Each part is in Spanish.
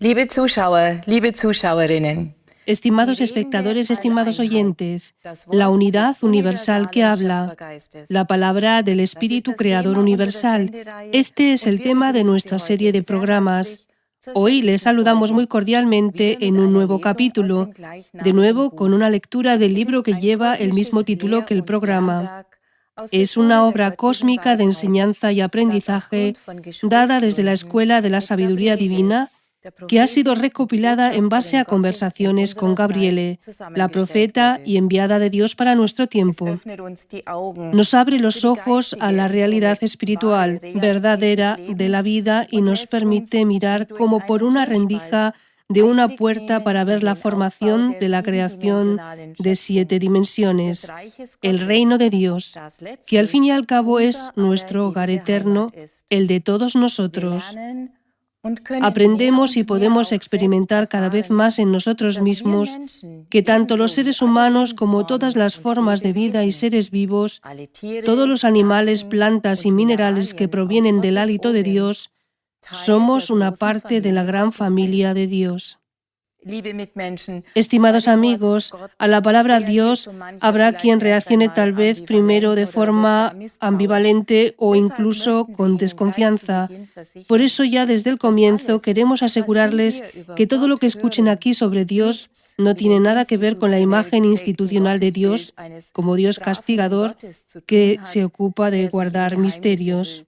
Liebe Zuschauer, liebe Zuschauerinnen, Estimados espectadores, estimados oyentes, la unidad universal que habla, la palabra del Espíritu Creador Universal. Este es el tema de nuestra serie de programas. Hoy les saludamos muy cordialmente en un nuevo capítulo, de nuevo con una lectura del libro que lleva el mismo título que el programa. Es una obra cósmica de enseñanza y aprendizaje dada desde la Escuela de la Sabiduría Divina, que ha sido recopilada en base a conversaciones con Gabriele, la profeta y enviada de Dios para nuestro tiempo. Nos abre los ojos a la realidad espiritual, verdadera de la vida y nos permite mirar como por una rendija de una puerta para ver la formación de la creación de 7 dimensiones, el reino de Dios, que al fin y al cabo es nuestro hogar eterno, el de todos nosotros. Aprendemos y podemos experimentar cada vez más en nosotros mismos que tanto los seres humanos como todas las formas de vida y seres vivos, todos los animales, plantas y minerales que provienen del hálito de Dios, somos una parte de la gran familia de Dios. Estimados amigos, a la palabra Dios habrá quien reaccione tal vez primero de forma ambivalente o incluso con desconfianza. Por eso ya desde el comienzo queremos asegurarles que todo lo que escuchen aquí sobre Dios no tiene nada que ver con la imagen institucional de Dios como Dios castigador que se ocupa de guardar misterios.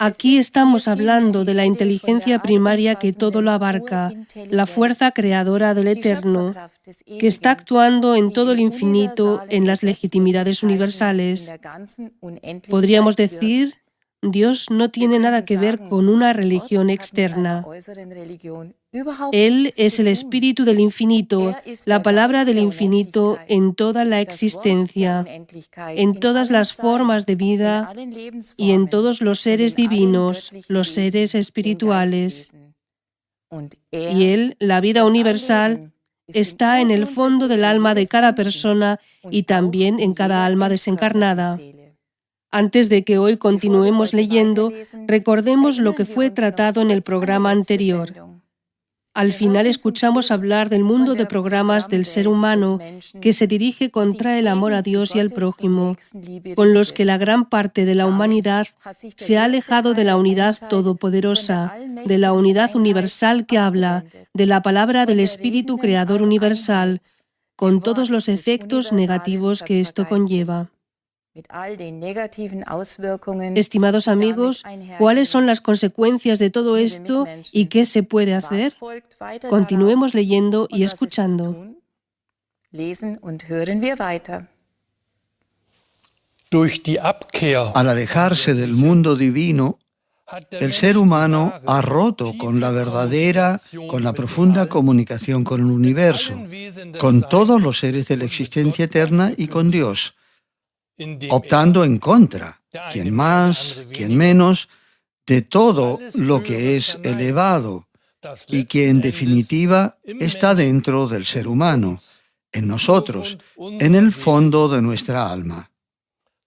Aquí estamos hablando de la inteligencia primaria que todo lo abarca, la fuerza creadora del Eterno, que está actuando en todo el infinito en las legitimidades universales. Podríamos decir, Dios no tiene nada que ver con una religión externa. Él es el Espíritu del infinito, la palabra del infinito en toda la existencia, en todas las formas de vida y en todos los seres divinos, los seres espirituales. Y Él, la vida universal, está en el fondo del alma de cada persona y también en cada alma desencarnada. Antes de que hoy continuemos leyendo, recordemos lo que fue tratado en el programa anterior. Al final escuchamos hablar del mundo de programas del ser humano que se dirige contra el amor a Dios y al prójimo, con los que la gran parte de la humanidad se ha alejado de la unidad todopoderosa, de la unidad universal que habla, de la palabra del Espíritu Creador Universal, con todos los efectos negativos que esto conlleva. Estimados amigos, ¿cuáles son las consecuencias de todo esto y qué se puede hacer? Continuemos leyendo y escuchando. Al alejarse del mundo divino, el ser humano ha roto con la verdadera, con la profunda comunicación con el universo, con todos los seres de la existencia eterna y con Dios, optando en contra, quien más, quien menos, de todo lo que es elevado y que en definitiva está dentro del ser humano, en nosotros, en el fondo de nuestra alma.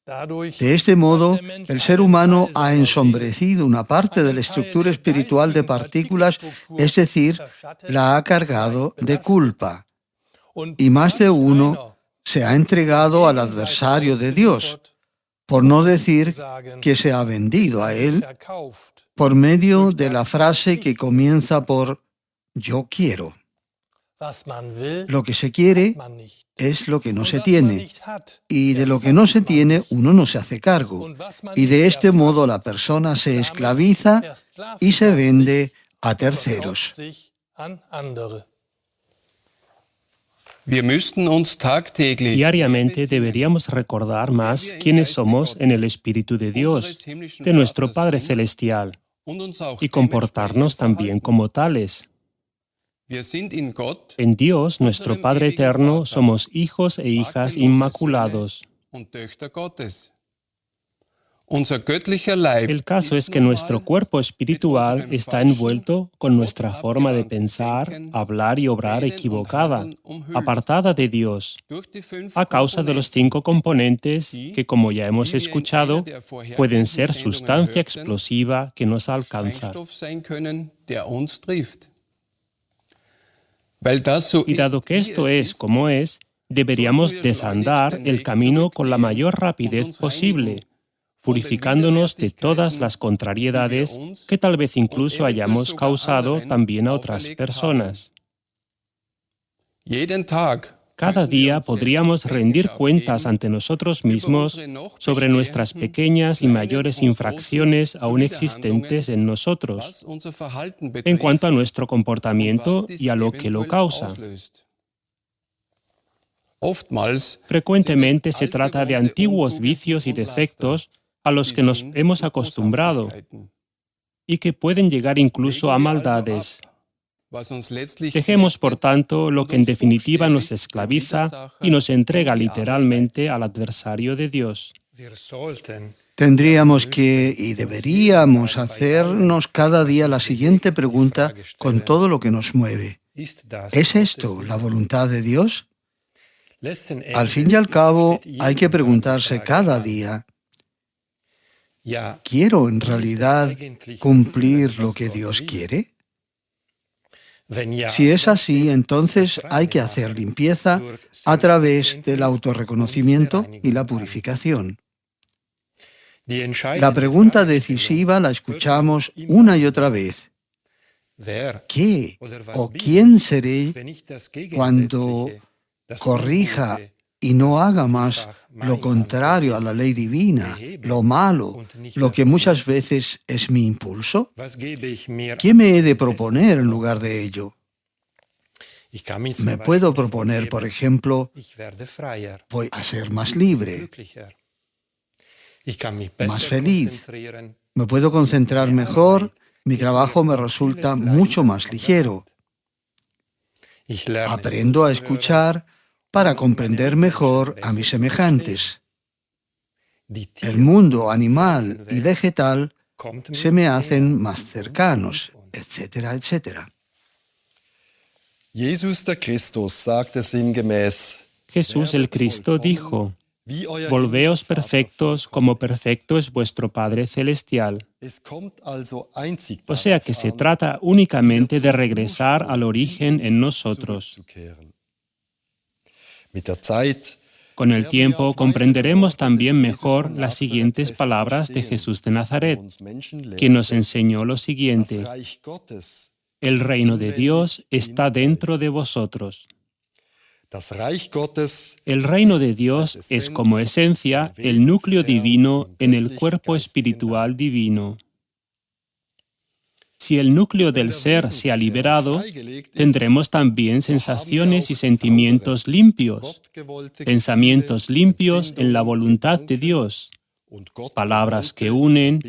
De este modo, el ser humano ha ensombrecido una parte de la estructura espiritual de partículas, es decir, la ha cargado de culpa. Y más de uno se ha entregado al adversario de Dios, por no decir que se ha vendido a él por medio de la frase que comienza por «yo quiero». Lo que se quiere es lo que no se tiene, y de lo que no se tiene uno no se hace cargo, y de este modo la persona se esclaviza y se vende a terceros. Diariamente deberíamos recordar más quiénes somos en el Espíritu de Dios, de nuestro Padre Celestial, y comportarnos también como tales. En Dios, nuestro Padre Eterno, somos hijos e hijas inmaculados. El caso es que nuestro cuerpo espiritual está envuelto con nuestra forma de pensar, hablar y obrar equivocada, apartada de Dios, a causa de los 5 componentes que, como ya hemos escuchado, pueden ser sustancia explosiva que nos alcanza. Y dado que esto es como es, deberíamos desandar el camino con la mayor rapidez posible, purificándonos de todas las contrariedades que tal vez incluso hayamos causado también a otras personas. Cada día podríamos rendir cuentas ante nosotros mismos sobre nuestras pequeñas y mayores infracciones aún existentes en nosotros, en cuanto a nuestro comportamiento y a lo que lo causa. Frecuentemente se trata de antiguos vicios y defectos a los que nos hemos acostumbrado y que pueden llegar incluso a maldades. Dejemos, por tanto, lo que en definitiva nos esclaviza y nos entrega literalmente al adversario de Dios. Tendríamos que y deberíamos hacernos cada día la siguiente pregunta con todo lo que nos mueve. ¿Es esto la voluntad de Dios? Al fin y al cabo, hay que preguntarse cada día, ¿quiero en realidad cumplir lo que Dios quiere? Si es así, entonces hay que hacer limpieza a través del autorreconocimiento y la purificación. La pregunta decisiva la escuchamos una y otra vez. ¿Qué o quién seré cuando corrija y no haga más lo contrario a la ley divina, lo malo, lo que muchas veces es mi impulso? ¿Qué me he de proponer en lugar de ello? Me puedo proponer, por ejemplo, voy a ser más libre, más feliz, me puedo concentrar mejor, mi trabajo me resulta mucho más ligero. Aprendo a escuchar para comprender mejor a mis semejantes. El mundo animal y vegetal se me hacen más cercanos, etcétera, etcétera. Jesús der Christus sagte sinngemäß: Jesús el Cristo dijo: Volveos perfectos como perfecto es vuestro Padre Celestial. O sea que se trata únicamente de regresar al origen en nosotros. Con el tiempo comprenderemos también mejor las siguientes palabras de Jesús de Nazaret, quien nos enseñó lo siguiente: el reino de Dios está dentro de vosotros. El reino de Dios es como esencia el núcleo divino en el cuerpo espiritual divino. Si el núcleo del ser se ha liberado, tendremos también sensaciones y sentimientos limpios, pensamientos limpios en la voluntad de Dios, palabras que unen,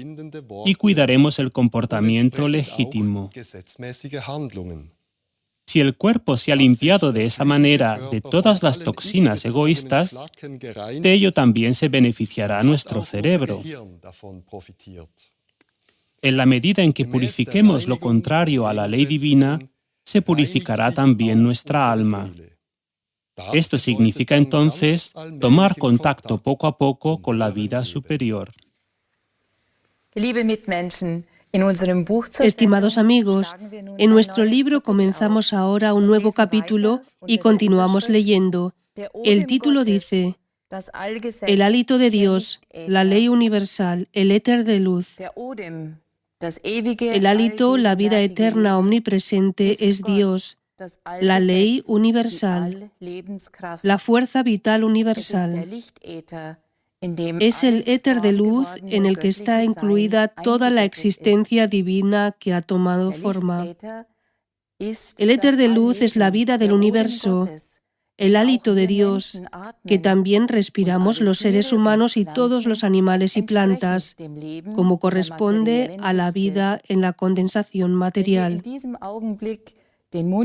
y cuidaremos el comportamiento legítimo. Si el cuerpo se ha limpiado de esa manera de todas las toxinas egoístas, de ello también se beneficiará nuestro cerebro. En la medida en que purifiquemos lo contrario a la ley divina, se purificará también nuestra alma. Esto significa entonces tomar contacto poco a poco con la vida superior. Estimados amigos, en nuestro libro comenzamos ahora un nuevo capítulo y continuamos leyendo. El título dice: El hálito de Dios, la ley universal, el éter de luz. El hálito, la vida eterna omnipresente, es Dios, la ley universal, la fuerza vital universal. Es el éter de luz en el que está incluida toda la existencia divina que ha tomado forma. El éter de luz es la vida del universo, el hálito de Dios, que también respiramos los seres humanos y todos los animales y plantas, como corresponde a la vida en la condensación material.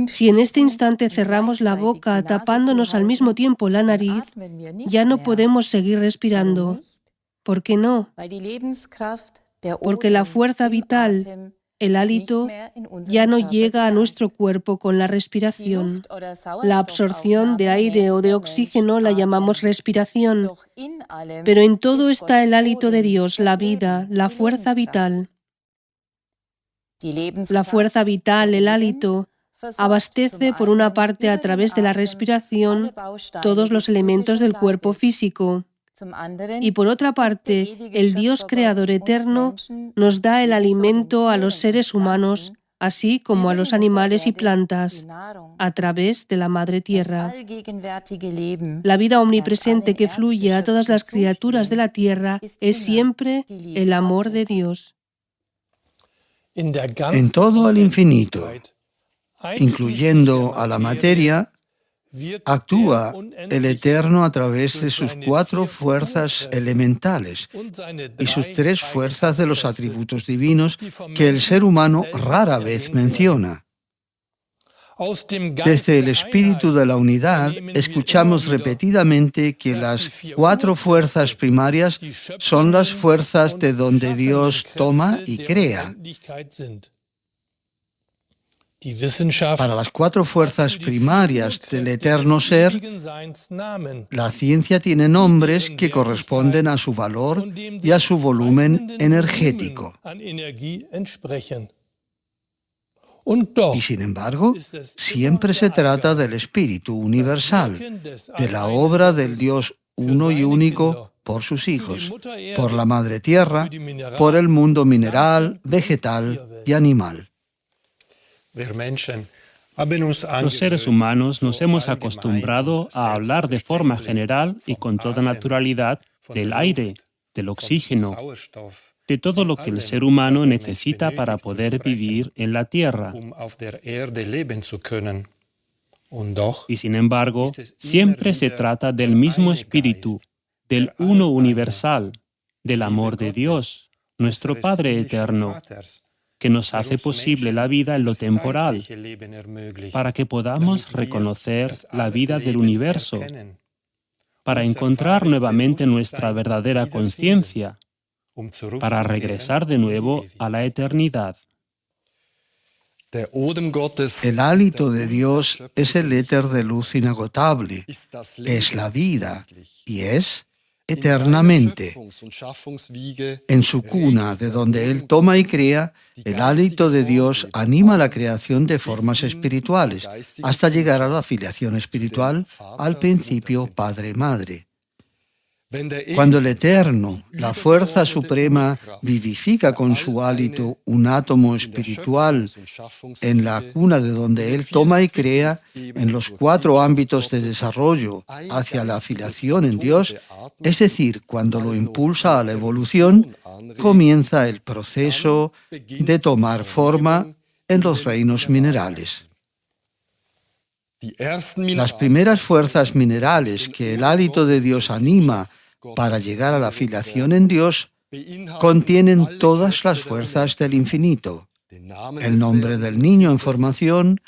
Si en este instante cerramos la boca tapándonos al mismo tiempo la nariz, ya no podemos seguir respirando. ¿Por qué no? Porque la fuerza vital, el hálito, ya no llega a nuestro cuerpo con la respiración. La absorción de aire o de oxígeno la llamamos respiración, pero en todo está el hálito de Dios, la vida, la fuerza vital. La fuerza vital, el hálito, abastece por una parte a través de la respiración todos los elementos del cuerpo físico y por otra parte el Dios creador eterno nos da el alimento a los seres humanos así como a los animales y plantas a través de la Madre Tierra. La vida omnipresente que fluye a todas las criaturas de la Tierra es siempre el amor de Dios. En todo el infinito, incluyendo a la materia, actúa el Eterno a través de sus 4 fuerzas elementales y sus 3 fuerzas de los atributos divinos que el ser humano rara vez menciona. Desde el espíritu de la unidad, escuchamos repetidamente que las 4 fuerzas primarias son las fuerzas de donde Dios toma y crea. Para las 4 fuerzas primarias del eterno ser, la ciencia tiene nombres que corresponden a su valor y a su volumen energético. Y sin embargo, siempre se trata del espíritu universal, de la obra del Dios uno y único por sus hijos, por la Madre Tierra, por el mundo mineral, vegetal y animal. Los seres humanos nos hemos acostumbrado a hablar de forma general y con toda naturalidad del aire, del oxígeno, de todo lo que el ser humano necesita para poder vivir en la Tierra. Y sin embargo, siempre se trata del mismo espíritu, del uno universal, del amor de Dios, nuestro Padre eterno, que nos hace posible la vida en lo temporal, para que podamos reconocer la vida del universo, para encontrar nuevamente nuestra verdadera conciencia, para regresar de nuevo a la eternidad. El hálito de Dios es el éter de luz inagotable, es la vida y es eternamente. En su cuna, de donde Él toma y crea, el hálito de Dios anima la creación de formas espirituales, hasta llegar a la filiación espiritual, al principio Padre-Madre. Cuando el Eterno, la fuerza suprema, vivifica con su hálito un átomo espiritual en la cuna de donde Él toma y crea, en los 4 ámbitos de desarrollo hacia la filiación en Dios, es decir, cuando lo impulsa a la evolución, comienza el proceso de tomar forma en los reinos minerales. Las primeras fuerzas minerales que el hálito de Dios anima para llegar a la filiación en Dios contienen todas las fuerzas del infinito. El nombre del niño en formación,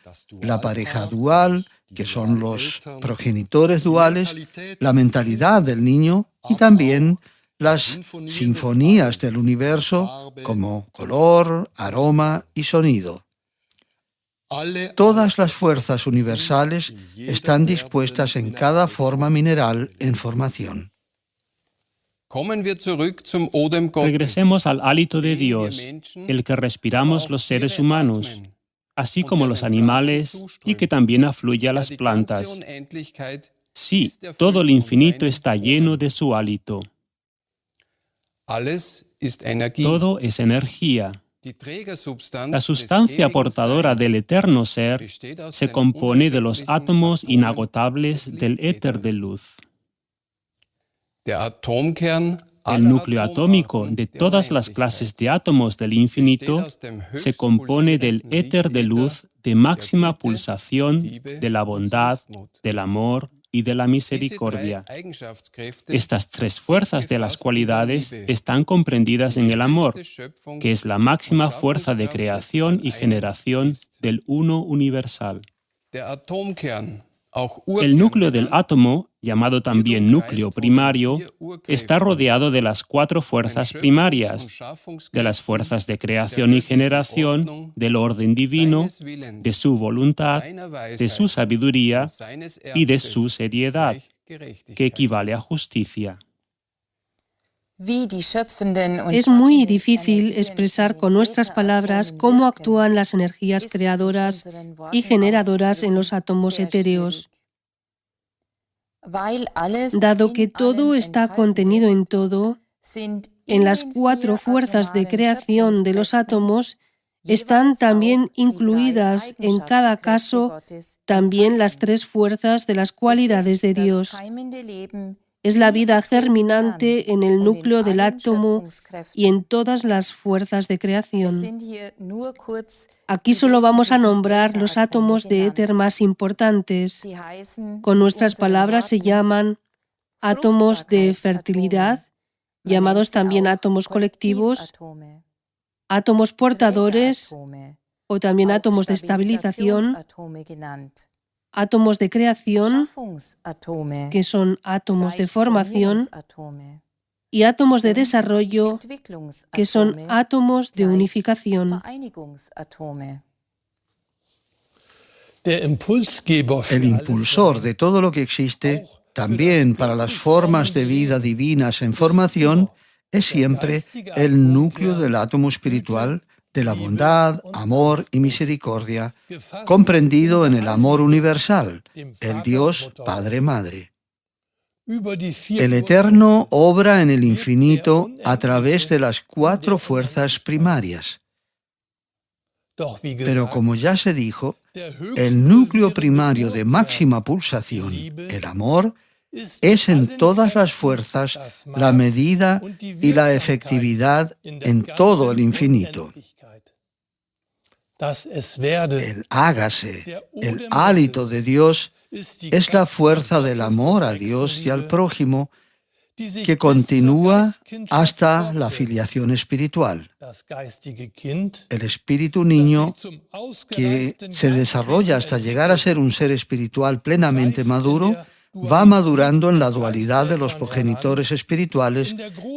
la pareja dual, que son los progenitores duales, la mentalidad del niño y también las sinfonías del universo como color, aroma y sonido. Todas las fuerzas universales están dispuestas en cada forma mineral en formación. Regresemos al hálito de Dios, el que respiramos los seres humanos, así como los animales y que también afluye a las plantas. Sí, todo el infinito está lleno de su hálito. Todo es energía. La sustancia portadora del eterno ser se compone de los átomos inagotables del éter de luz. El núcleo atómico de todas las clases de átomos del infinito se compone del éter de luz de máxima pulsación de la bondad, del amor y de la misericordia. Estas 3 fuerzas de las cualidades están comprendidas en el amor, que es la máxima fuerza de creación y generación del uno universal. El núcleo del átomo, llamado también núcleo primario, está rodeado de las 4 fuerzas primarias, de las fuerzas de creación y generación, del orden divino, de su voluntad, de su sabiduría y de su seriedad, que equivale a justicia. Es muy difícil expresar con nuestras palabras cómo actúan las energías creadoras y generadoras en los átomos etéreos. Dado que todo está contenido en todo, en las 4 fuerzas de creación de los átomos están también incluidas en cada caso también las 3 fuerzas de las cualidades de Dios. Es la vida germinante en el núcleo del átomo y en todas las fuerzas de creación. Aquí solo vamos a nombrar los átomos de éter más importantes. Con nuestras palabras se llaman átomos de fertilidad, llamados también átomos colectivos, átomos portadores o también átomos de estabilización, átomos de creación, que son átomos de formación, y átomos de desarrollo, que son átomos de unificación. El impulsor de todo lo que existe, también para las formas de vida divinas en formación, es siempre el núcleo del átomo espiritual de la bondad, amor y misericordia, comprendido en el amor universal, el Dios Padre-Madre. El Eterno obra en el infinito a través de las 4 fuerzas primarias. Pero como ya se dijo, el núcleo primario de máxima pulsación, el amor, es en todas las fuerzas la medida y la efectividad en todo el infinito. El hágase, el hálito de Dios, es la fuerza del amor a Dios y al prójimo que continúa hasta la filiación espiritual. El espíritu niño, que se desarrolla hasta llegar a ser un ser espiritual plenamente maduro, va madurando en la dualidad de los progenitores espirituales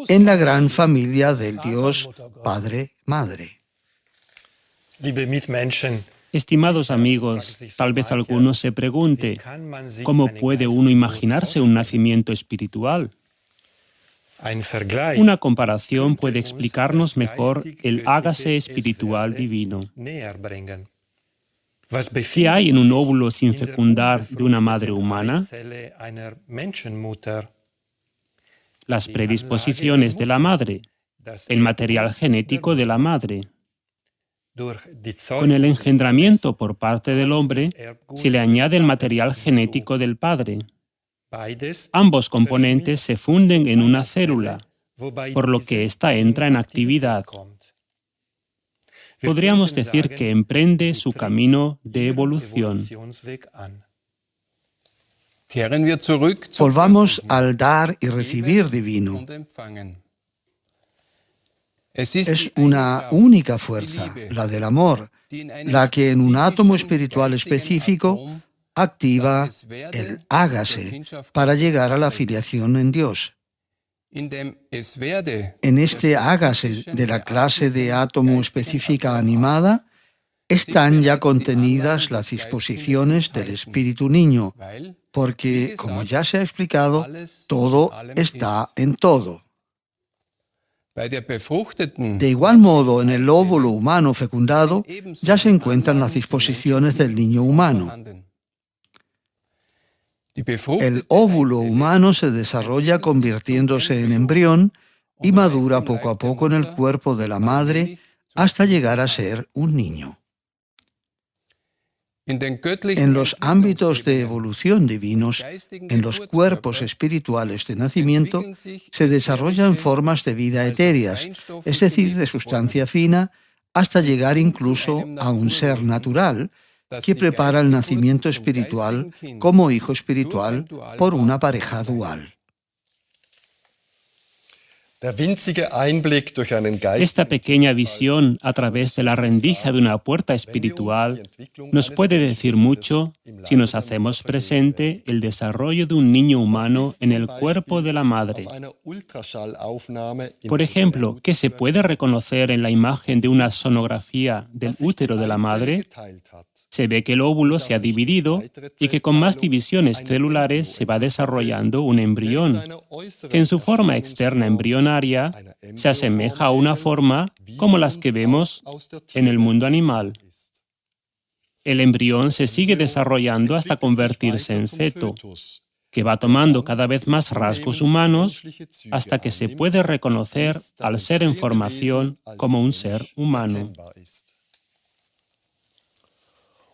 en la gran familia del Dios Padre-Madre. Estimados amigos, tal vez alguno se pregunte, ¿cómo puede uno imaginarse un nacimiento espiritual? Una comparación puede explicarnos mejor el hágase espiritual divino. ¿Qué hay en un óvulo sin fecundar de una madre humana? Las predisposiciones de la madre, el material genético de la madre. Con el engendramiento por parte del hombre, se le añade el material genético del padre. Ambos componentes se funden en una célula, por lo que ésta entra en actividad. Podríamos decir que emprende su camino de evolución. Volvamos al dar y recibir divino. Es una única fuerza, la del amor, la que en un átomo espiritual específico activa el hágase para llegar a la filiación en Dios. En este hágase de la clase de átomo específica animada están ya contenidas las disposiciones del espíritu niño, porque, como ya se ha explicado, todo está en todo. De igual modo, en el óvulo humano fecundado ya se encuentran las disposiciones del niño humano. El óvulo humano se desarrolla convirtiéndose en embrión y madura poco a poco en el cuerpo de la madre hasta llegar a ser un niño. En los ámbitos de evolución divinos, en los cuerpos espirituales de nacimiento, se desarrollan formas de vida etéreas, es decir, de sustancia fina, hasta llegar incluso a un ser natural, que prepara el nacimiento espiritual como hijo espiritual por una pareja dual. Esta pequeña visión a través de la rendija de una puerta espiritual nos puede decir mucho si nos hacemos presente el desarrollo de un niño humano en el cuerpo de la madre. Por ejemplo, ¿qué se puede reconocer en la imagen de una sonografía del útero de la madre? Se ve que el óvulo se ha dividido y que con más divisiones celulares se va desarrollando un embrión, que en su forma externa embrionaria embrionaria se asemeja a una forma como las que vemos en el mundo animal. El embrión se sigue desarrollando hasta convertirse en feto, que va tomando cada vez más rasgos humanos hasta que se puede reconocer al ser en formación como un ser humano.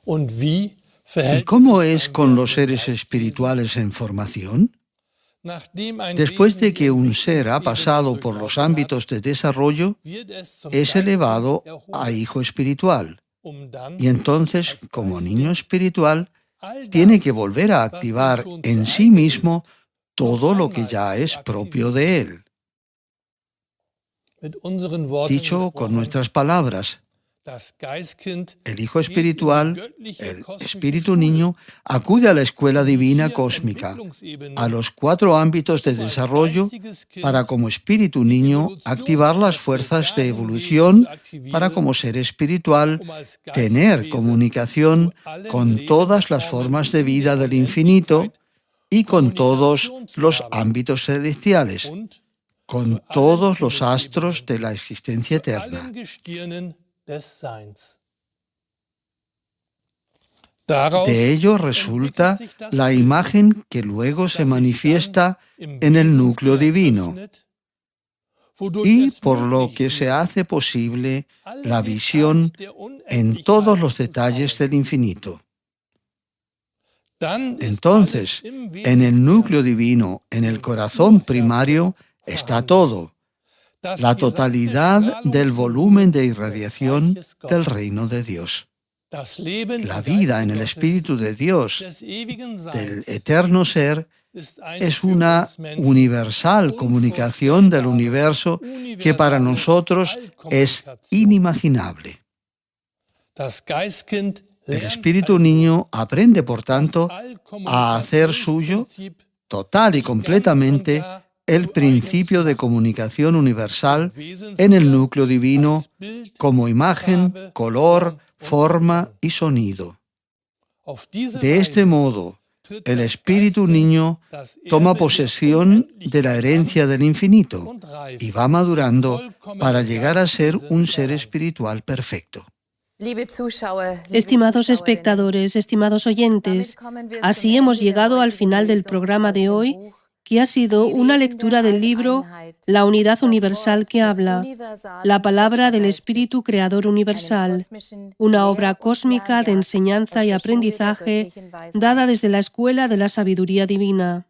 ¿Y cómo es con los seres espirituales en formación? Después de que un ser ha pasado por los ámbitos de desarrollo, es elevado a hijo espiritual. Y entonces, como niño espiritual, tiene que volver a activar en sí mismo todo lo que ya es propio de él. Dicho con nuestras palabras, el hijo espiritual, el espíritu niño, acude a la escuela divina cósmica, a los 4 ámbitos de desarrollo, para como espíritu niño activar las fuerzas de evolución, para como ser espiritual tener comunicación con todas las formas de vida del infinito y con todos los ámbitos celestiales, con todos los astros de la existencia eterna. De ello resulta la imagen que luego se manifiesta en el núcleo divino y por lo que se hace posible la visión en todos los detalles del infinito. Entonces, en el núcleo divino, en el corazón primario, está todo, la totalidad del volumen de irradiación del reino de Dios. La vida en el Espíritu de Dios, del eterno ser, es una universal comunicación del universo que para nosotros es inimaginable. El Espíritu niño aprende, por tanto, a hacer suyo total y completamente el principio de comunicación universal en el núcleo divino como imagen, color, forma y sonido. De este modo, el espíritu niño toma posesión de la herencia del infinito y va madurando para llegar a ser un ser espiritual perfecto. Estimados espectadores, estimados oyentes, así hemos llegado al final del programa de hoy, que ha sido una lectura del libro La unidad universal que habla, la palabra del Espíritu Creador Universal, una obra cósmica de enseñanza y aprendizaje dada desde la Escuela de la Sabiduría Divina.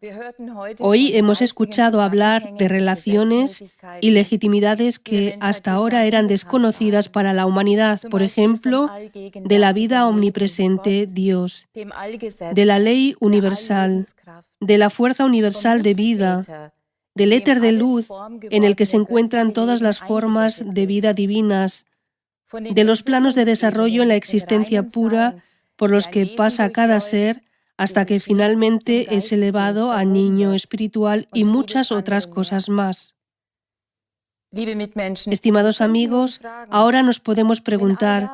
Hoy hemos escuchado hablar de relaciones y legitimidades que hasta ahora eran desconocidas para la humanidad, por ejemplo, de la vida omnipresente Dios, de la ley universal, de la fuerza universal de vida, del éter de luz en el que se encuentran todas las formas de vida divinas, de los planos de desarrollo en la existencia pura por los que pasa cada ser hasta que finalmente es elevado a niño espiritual y muchas otras cosas más. Estimados amigos, ahora nos podemos preguntar,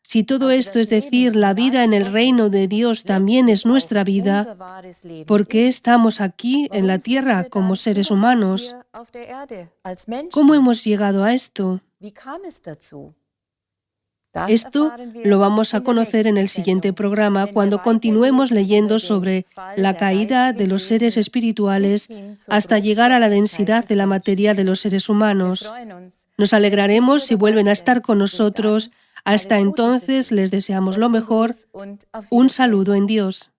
si todo esto, es decir, la vida en el reino de Dios también es nuestra vida, ¿por qué estamos aquí en la tierra como seres humanos? ¿Cómo hemos llegado a esto? Esto lo vamos a conocer en el siguiente programa cuando continuemos leyendo sobre la caída de los seres espirituales hasta llegar a la densidad de la materia de los seres humanos. Nos alegraremos si vuelven a estar con nosotros. Hasta entonces les deseamos lo mejor. Un saludo en Dios.